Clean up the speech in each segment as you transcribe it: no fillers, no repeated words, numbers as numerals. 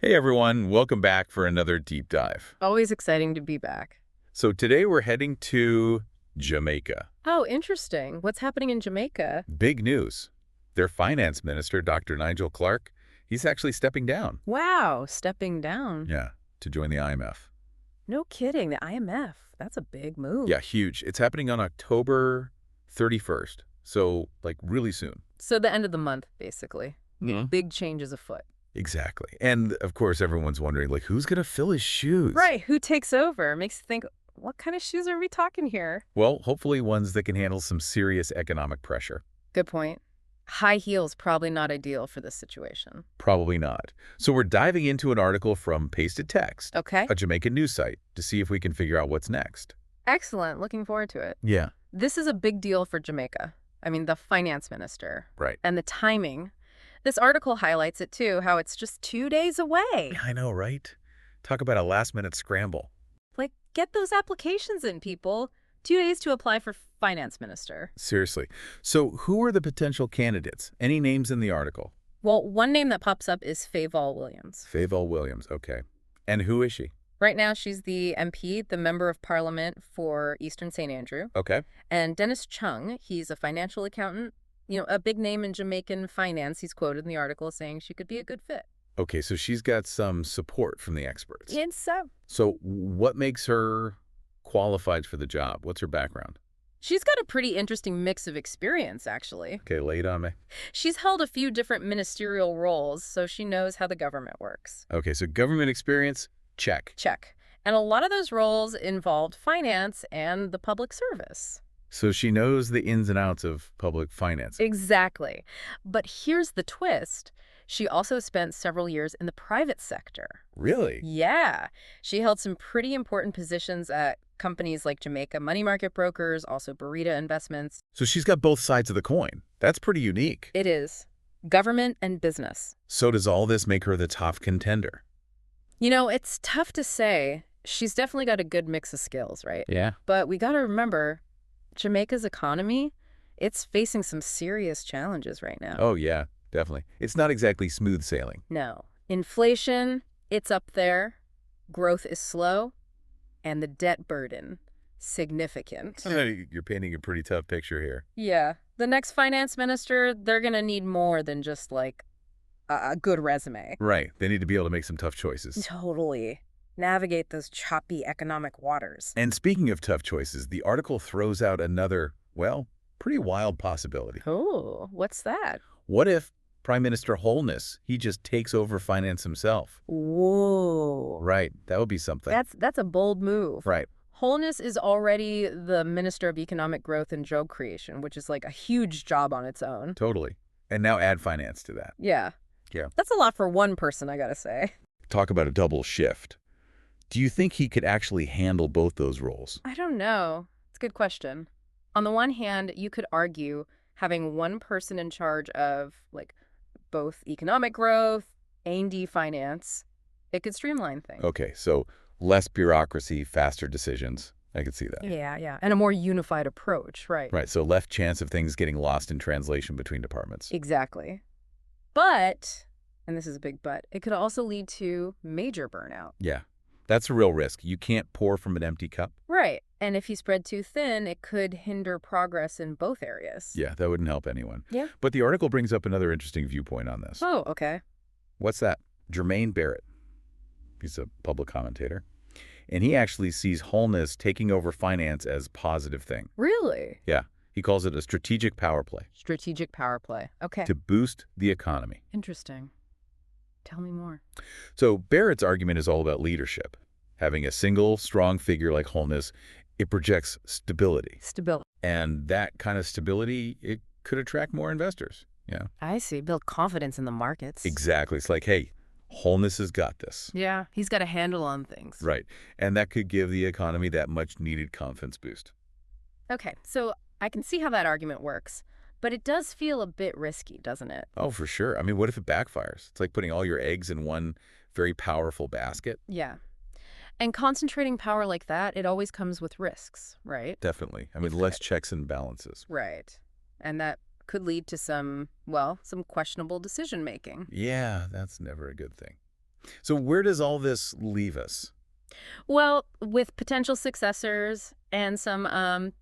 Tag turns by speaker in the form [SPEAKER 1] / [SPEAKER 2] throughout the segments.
[SPEAKER 1] Hey everyone, welcome back for another deep dive.
[SPEAKER 2] Always exciting to be back.
[SPEAKER 1] So today we're heading to Jamaica.
[SPEAKER 2] Oh, interesting. What's happening in Jamaica?
[SPEAKER 1] Big news. Their finance minister, Dr. Nigel Clarke, he's actually stepping down.
[SPEAKER 2] Wow, stepping down.
[SPEAKER 1] Yeah, to join the IMF.
[SPEAKER 2] No kidding, the IMF. That's a big move.
[SPEAKER 1] Yeah, huge. It's happening on October 31st. So, like, really soon.
[SPEAKER 2] So the end of the month, basically.
[SPEAKER 1] Yeah.
[SPEAKER 2] Big changes afoot.
[SPEAKER 1] Exactly. And, of course, everyone's wondering, like, who's going to fill his shoes?
[SPEAKER 2] Right, who takes over? Makes you think, what kind of shoes are we talking here?
[SPEAKER 1] Well, hopefully ones that can handle some serious economic pressure.
[SPEAKER 2] Good point. High heels probably not ideal for this situation.
[SPEAKER 1] Probably not. So we're diving into an article from Pasted Text,
[SPEAKER 2] Okay.
[SPEAKER 1] a Jamaican news site, to see if we can figure out what's next.
[SPEAKER 2] Excellent. Looking forward to it.
[SPEAKER 1] Yeah.
[SPEAKER 2] This is a big deal for Jamaica. I mean, the finance minister.
[SPEAKER 1] Right.
[SPEAKER 2] And the timing. This article highlights it, too, how it's just 2 days away.
[SPEAKER 1] I know, right? Talk about a last-minute scramble.
[SPEAKER 2] Like, get those applications in, people. 2 days to apply for finance minister.
[SPEAKER 1] Seriously. So who are the potential candidates? Any names in the article?
[SPEAKER 2] Well, one name that pops up is Fayval Williams.
[SPEAKER 1] Fayval Williams, okay. And who is she?
[SPEAKER 2] Right now, she's the MP, the Member of Parliament for Eastern St. Andrew.
[SPEAKER 1] Okay.
[SPEAKER 2] And Dennis Chung, he's a financial accountant, a big name in Jamaican finance. He's quoted in the article saying she could be a good fit.
[SPEAKER 1] Okay, so she's got some support from the experts.
[SPEAKER 2] And so
[SPEAKER 1] So what makes her qualified for the job? What's her background?
[SPEAKER 2] she's got a pretty interesting mix of experience, actually.
[SPEAKER 1] Okay, lay it on me.
[SPEAKER 2] She's held a few different ministerial roles, so she knows how the government works.
[SPEAKER 1] Okay, so government experience, check.
[SPEAKER 2] Check. And a lot of those roles involved finance and the public service.
[SPEAKER 1] So she knows the ins and outs of public finance.
[SPEAKER 2] Exactly. But here's the twist. She also spent several years in the private sector.
[SPEAKER 1] Really?
[SPEAKER 2] Yeah. She held some pretty important positions at companies like Jamaica Money Market Brokers, also Burrito Investments.
[SPEAKER 1] So she's got both sides of the coin. That's pretty unique.
[SPEAKER 2] It is. Government and business.
[SPEAKER 1] So does all this make her the top contender?
[SPEAKER 2] It's tough to say. She's definitely got a good mix of skills, right?
[SPEAKER 1] Yeah.
[SPEAKER 2] But we got to remember, Jamaica's economy, it's facing some serious challenges right now.
[SPEAKER 1] Oh, yeah, definitely. It's not exactly smooth sailing.
[SPEAKER 2] No. Inflation, it's up there. Growth is slow. And the debt burden, significant.
[SPEAKER 1] You're painting a pretty tough picture here.
[SPEAKER 2] Yeah. The next finance minister, they're going to need more than just, like, a good resume.
[SPEAKER 1] Right. They need to be able to make some tough choices.
[SPEAKER 2] Totally. Navigate those choppy economic waters.
[SPEAKER 1] And speaking of tough choices, the article throws out another, well, pretty wild possibility.
[SPEAKER 2] Oh, what's that?
[SPEAKER 1] What if Prime Minister Holness, he just takes over finance himself?
[SPEAKER 2] Whoa.
[SPEAKER 1] Right. That would be something.
[SPEAKER 2] That's a bold move.
[SPEAKER 1] Right.
[SPEAKER 2] Holness is already the Minister of Economic Growth and Job Creation, which is like a huge job on its own.
[SPEAKER 1] Totally. And now add finance to that.
[SPEAKER 2] Yeah.
[SPEAKER 1] Yeah.
[SPEAKER 2] That's a lot for one person, I gotta say.
[SPEAKER 1] Talk about a double shift. Do you think he could actually handle both those roles?
[SPEAKER 2] I don't know. It's a good question. On the one hand, you could argue having one person in charge of, like, both economic growth and finance, it could streamline things.
[SPEAKER 1] Okay, so less bureaucracy, faster decisions. I could see that.
[SPEAKER 2] Yeah. And a more unified approach, right?
[SPEAKER 1] Right, so less chance of things getting lost in translation between departments.
[SPEAKER 2] Exactly. But, and this is a big but, it could also lead to major burnout.
[SPEAKER 1] Yeah, that's a real risk. You can't pour from an empty cup.
[SPEAKER 2] Right. And if you spread too thin, it could hinder progress in both areas.
[SPEAKER 1] Yeah, that wouldn't help anyone.
[SPEAKER 2] Yeah.
[SPEAKER 1] But the article brings up another interesting viewpoint on this.
[SPEAKER 2] Oh, okay.
[SPEAKER 1] What's that? Jermaine Barrett. He's a public commentator. And he actually sees Holness taking over finance as a positive thing.
[SPEAKER 2] Really?
[SPEAKER 1] Yeah. He calls it a strategic power play
[SPEAKER 2] Strategic power play. Okay.
[SPEAKER 1] to boost the economy.
[SPEAKER 2] Interesting. Tell me more.
[SPEAKER 1] So Barrett's argument is all about leadership. Having a single, strong figure like Holness, it projects stability.
[SPEAKER 2] Stability.
[SPEAKER 1] And that kind of stability, it could attract more investors. Yeah.
[SPEAKER 2] I see. Build confidence in the markets.
[SPEAKER 1] Exactly. It's like, hey, Holness has got this.
[SPEAKER 2] Yeah. He's got a handle on things.
[SPEAKER 1] Right. And that could give the economy that much needed confidence boost.
[SPEAKER 2] Okay. So I can see how that argument works. But it does feel a bit risky, doesn't it?
[SPEAKER 1] Oh, for sure. I mean, what if it backfires? It's like putting all your eggs in one very powerful basket.
[SPEAKER 2] Yeah. And concentrating power like that, it always comes with risks, right?
[SPEAKER 1] Definitely. I mean, less checks and balances.
[SPEAKER 2] Right. And that could lead to some questionable decision-making.
[SPEAKER 1] Yeah, that's never a good thing. So where does all this leave us?
[SPEAKER 2] Well, with potential successors and some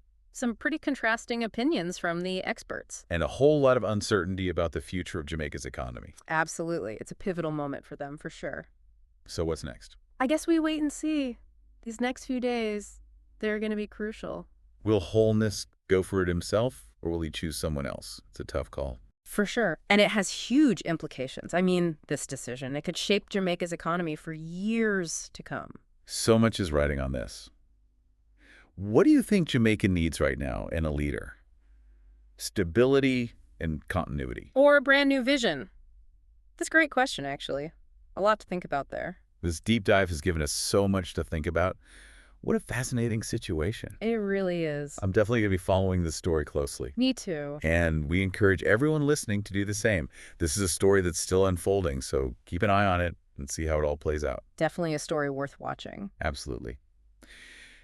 [SPEAKER 2] pretty contrasting opinions from the experts.
[SPEAKER 1] And a whole lot of uncertainty about the future of Jamaica's economy.
[SPEAKER 2] Absolutely. It's a pivotal moment for them, for sure.
[SPEAKER 1] So what's next?
[SPEAKER 2] I guess we wait and see. These next few days, they're going to be crucial.
[SPEAKER 1] Will Holness go for it himself, or will he choose someone else? It's a tough call.
[SPEAKER 2] For sure. And it has huge implications. I mean, this decision, it could shape Jamaica's economy for years to come.
[SPEAKER 1] So much is riding on this. What do you think Jamaica needs right now in a leader? Stability and continuity.
[SPEAKER 2] Or a brand new vision? That's a great question, actually. A lot to think about there.
[SPEAKER 1] This deep dive has given us so much to think about. What a fascinating situation.
[SPEAKER 2] It really is.
[SPEAKER 1] I'm definitely going to be following this story closely.
[SPEAKER 2] Me too.
[SPEAKER 1] And we encourage everyone listening to do the same. This is a story that's still unfolding, so keep an eye on it and see how it all plays out.
[SPEAKER 2] Definitely a story worth watching.
[SPEAKER 1] Absolutely.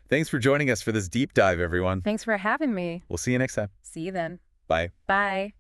[SPEAKER 1] Thanks for joining us for this deep dive, everyone.
[SPEAKER 2] Thanks for having me.
[SPEAKER 1] We'll see you next time.
[SPEAKER 2] See you then.
[SPEAKER 1] Bye.
[SPEAKER 2] Bye.